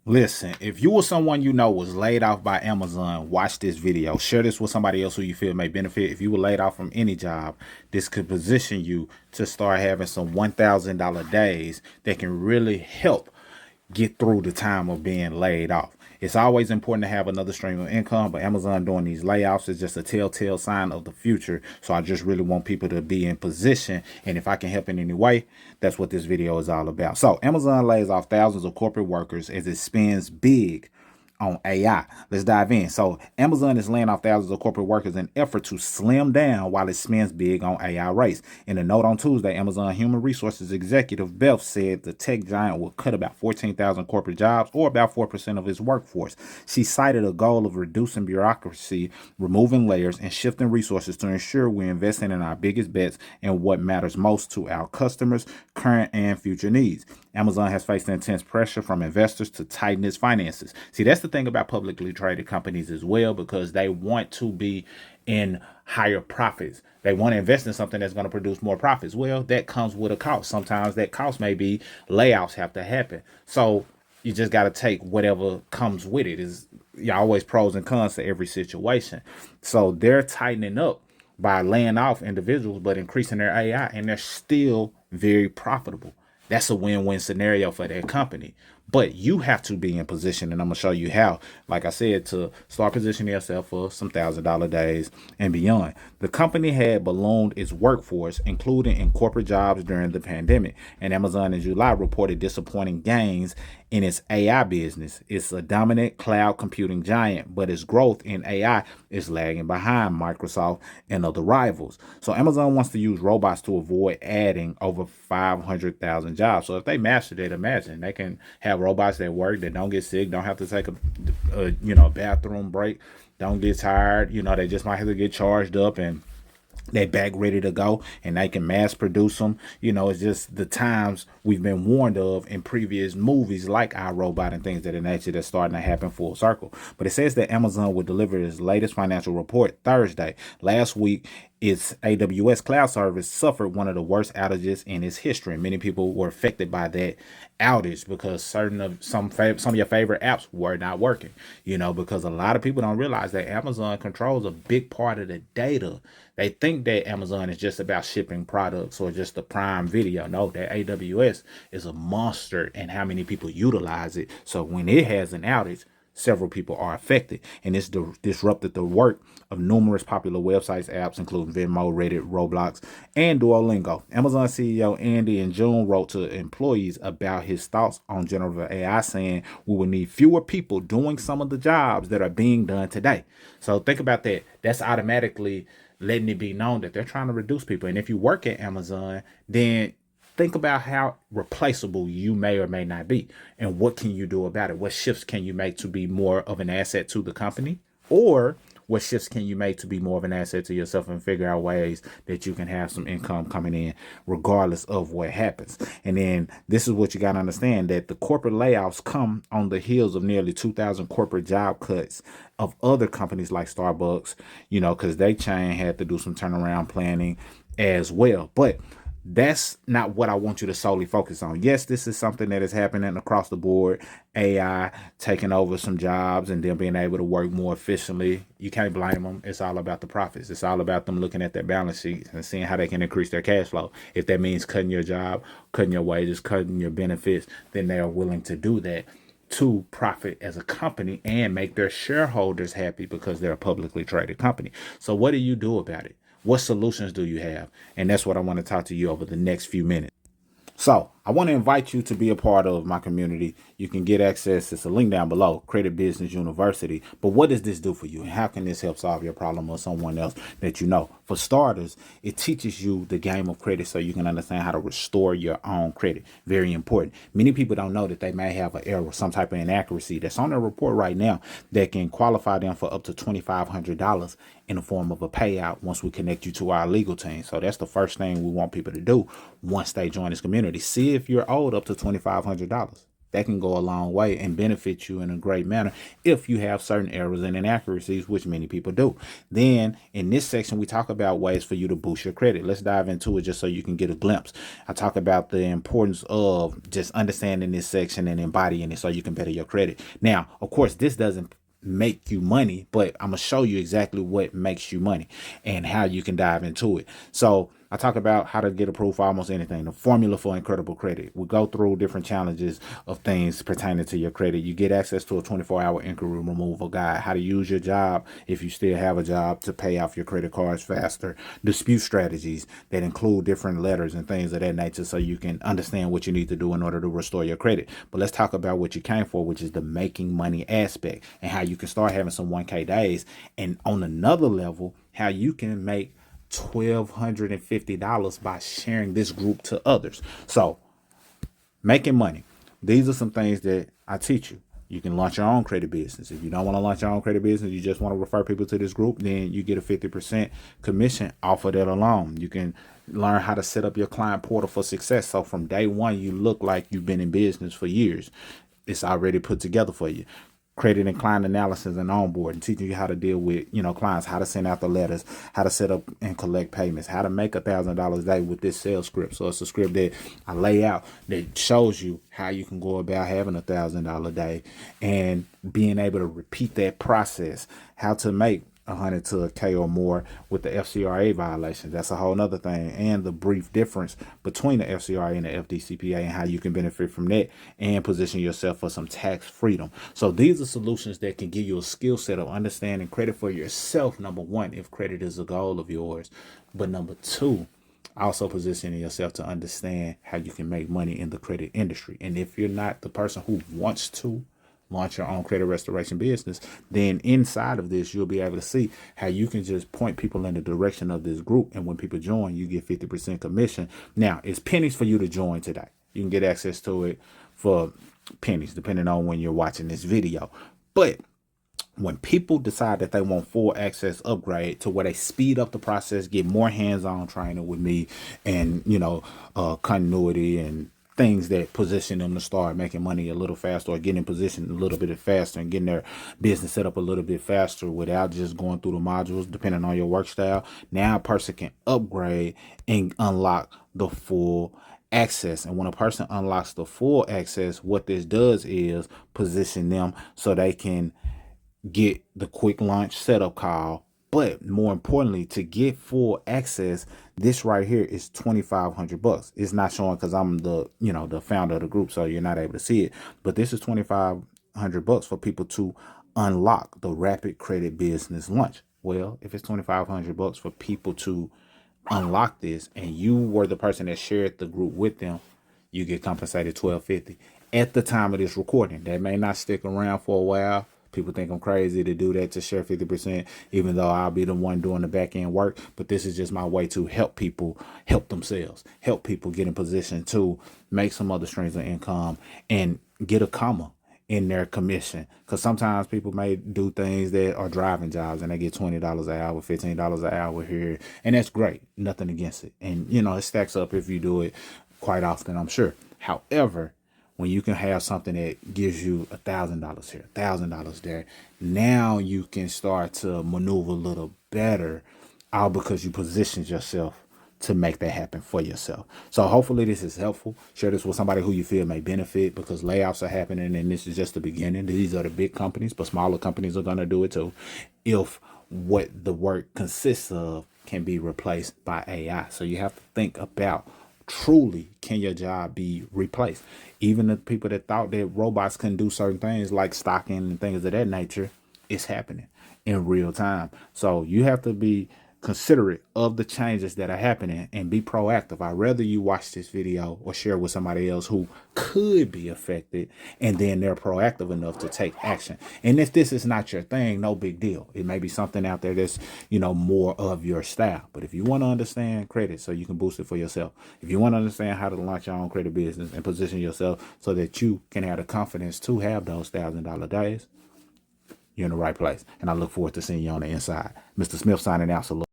Listen, if you or someone you know was laid off by Amazon, watch this video. Share this with somebody else who you feel may benefit. If you were laid off from any job, this could position you to start having some $1,000 days that can really help get through the time of being laid off. It's always important to have another stream of income, but Amazon doing these layoffs is just a telltale sign of the future. So I just really want people to be in position. And if I can help in any way, that's what this video is all about. So Amazon lays off thousands of corporate workers as it spends big on AI. Let's dive in. So Amazon is laying off thousands of corporate workers in effort to slim down while it spends big on AI race. In a note on Tuesday, Amazon Human Resources Executive Beth said the tech giant will cut about 14,000 corporate jobs, or about 4% of its workforce. She cited a goal of reducing bureaucracy, removing layers, and shifting resources to ensure we're investing in our biggest bets and what matters most to our customers' current and future needs. Amazon has faced intense pressure from investors to tighten its finances. See, that's the thing about publicly traded companies as well, because they want to be in higher profits. They want to invest in something that's going to produce more profits. Well, that comes with a cost. Sometimes that cost may be layoffs have to happen. So you just got to take whatever comes with it. Is always pros and cons to every situation. So they're tightening up by laying off individuals, but increasing their AI, and they're still very profitable. That's a win-win scenario for that company. But you have to be in position, and I'm gonna show you how, like I said, to start positioning yourself for some $1,000 days and beyond. The company had ballooned its workforce, including in corporate jobs during the pandemic, and Amazon in July reported disappointing gains in its AI business. It's a dominant cloud computing giant, but its growth in AI is lagging behind Microsoft and other rivals. So Amazon wants to use robots to avoid adding over 500,000 jobs. So if they master it, imagine they can have robots that work, that don't get sick, don't have to take a bathroom break, don't get tired. They just might have to get charged up and they back ready to go, and they can mass produce them. It's just the times we've been warned of in previous movies like our Robot and things of that nature that's starting to happen full circle. But it says that Amazon will deliver its latest financial report Thursday. Last week, its AWS cloud service suffered one of the worst outages in its history. Many people were affected by that outage because some of your favorite apps were not working. Because a lot of people don't realize that Amazon controls a big part of the data. They think that Amazon is just about shipping products or just the Prime Video. No, that AWS is a monster and how many people utilize it. So when it has an outage, several people are affected, and it's disrupted the work of numerous popular websites, apps, including Venmo, Reddit, Roblox, and Duolingo. Amazon CEO Andy in June wrote to employees about his thoughts on generative AI, saying we will need fewer people doing some of the jobs that are being done today. So think about that. That's automatically letting it be known that they're trying to reduce people. And if you work at Amazon, then think about how replaceable you may or may not be, and what can you do about it. What shifts can you make to be more of an asset to the company, or what shifts can you make to be more of an asset to yourself, and figure out ways that you can have some income coming in regardless of what happens. And then this is what you got to understand, that the corporate layoffs come on the heels of nearly 2,000 corporate job cuts of other companies like Starbucks, because they chain had to do some turnaround planning as well. But that's not what I want you to solely focus on. Yes, this is something that is happening across the board. AI taking over some jobs and then being able to work more efficiently. You can't blame them. It's all about the profits. It's all about them looking at their balance sheets and seeing how they can increase their cash flow. If that means cutting your job, cutting your wages, cutting your benefits, then they are willing to do that to profit as a company and make their shareholders happy because they're a publicly traded company. So what do you do about it? What solutions do you have? And that's what I want to talk to you over the next few minutes. So I want to invite you to be a part of my community. You can get access. It's a link down below, Credit Business University. But what does this do for you? And how can this help solve your problem or someone else that you know? For starters, it teaches you the game of credit so you can understand how to restore your own credit. Very important. Many people don't know that they may have an error, some type of inaccuracy that's on their report right now that can qualify them for up to $2,500 in the form of a payout once we connect you to our legal team. So that's the first thing we want people to do once they join this community. See if you're owed up to $2,500. that can go a long way and benefit you in a great manner if you have certain errors and inaccuracies, which many people do. Then in this section, we talk about ways for you to boost your credit. Let's dive into it just so you can get a glimpse. I talk about the importance of just understanding this section and embodying it so you can better your credit. Now, of course, this doesn't make you money, but I'm gonna show you exactly what makes you money and how you can dive into it. So I talk about how to get approved for almost anything, the formula for incredible credit. We go through different challenges of things pertaining to your credit. You get access to a 24-hour inquiry removal guide, how to use your job, if you still have a job, to pay off your credit cards faster, dispute strategies that include different letters and things of that nature so you can understand what you need to do in order to restore your credit. But let's talk about what you came for, which is the making money aspect and how you can start having some 1K days. And on another level, how you can make $1,250 by sharing this group to others. So making money. These are some things that I teach you. You can launch your own credit business. If you don't want to launch your own credit business, you just want to refer people to this group, then you get a 50% commission off of that alone. You can learn how to set up your client portal for success. So from day one, you look like you've been in business for years. It's already put together for you. Credit and client analysis and onboarding, teaching you how to deal with, clients, how to send out the letters, how to set up and collect payments, how to make $1,000 a day with this sales script. So it's a script that I lay out that shows you how you can go about having $1,000 a day and being able to repeat that process, how to make 100 to a K or more with the FCRA violation. That's a whole nother thing. And the brief difference between the FCRA and the FDCPA and how you can benefit from that and position yourself for some tax freedom. So these are solutions that can give you a skill set of understanding credit for yourself. Number one, if credit is a goal of yours. But number two, also positioning yourself to understand how you can make money in the credit industry. And if you're not the person who wants to launch your own credit restoration business, then inside of this, you'll be able to see how you can just point people in the direction of this group. And when people join, you get 50% commission. Now, it's pennies for you to join today. You can get access to it for pennies, depending on when you're watching this video. But when people decide that they want full access upgrade to where they speed up the process, get more hands-on training with me and, continuity and things that position them to start making money a little faster or getting in position a little bit faster and getting their business set up a little bit faster without just going through the modules, depending on your work style. Now a person can upgrade and unlock the full access. And when a person unlocks the full access, what this does is position them so they can get the quick launch setup call. But more importantly, to get full access, this right here is $2,500. It's not showing because I'm the founder of the group, so you're not able to see it. But this is $2,500 for people to unlock the rapid credit business launch. Well, if it's $2,500 for people to unlock this, and you were the person that shared the group with them, you get compensated $1,250 at the time of this recording. That may not stick around for a while. People think I'm crazy to do that, to share 50%, even though I'll be the one doing the back end work. But this is just my way to help people help themselves, help people get in position to make some other streams of income and get a comma in their commission. Because sometimes people may do things that are driving jobs and they get $20 an hour, $15 an hour here. And that's great. Nothing against it. And, it stacks up if you do it quite often, I'm sure. However, when you can have something that gives you $1,000 here, $1,000 there, now you can start to maneuver a little better, all because you positioned yourself to make that happen for yourself. So hopefully this is helpful. Share this with somebody who you feel may benefit, because layoffs are happening and this is just the beginning. These are the big companies, but smaller companies are going to do it too, if what the work consists of can be replaced by AI. So you have to think about, truly, can your job be replaced? Even the people that thought that robots couldn't do certain things like stocking and things of that nature, it's happening in real time. So you have to be considerate of the changes that are happening and be proactive. I'd rather you watch this video or share with somebody else who could be affected, and then they're proactive enough to take action. And if this is not your thing, no big deal. It may be something out there that's, more of your style. But if you want to understand credit so you can boost it for yourself, if you want to understand how to launch your own credit business and position yourself so that you can have the confidence to have those $1,000 days, you're in the right place. And I look forward to seeing you on the inside. Mr. Smith signing out. So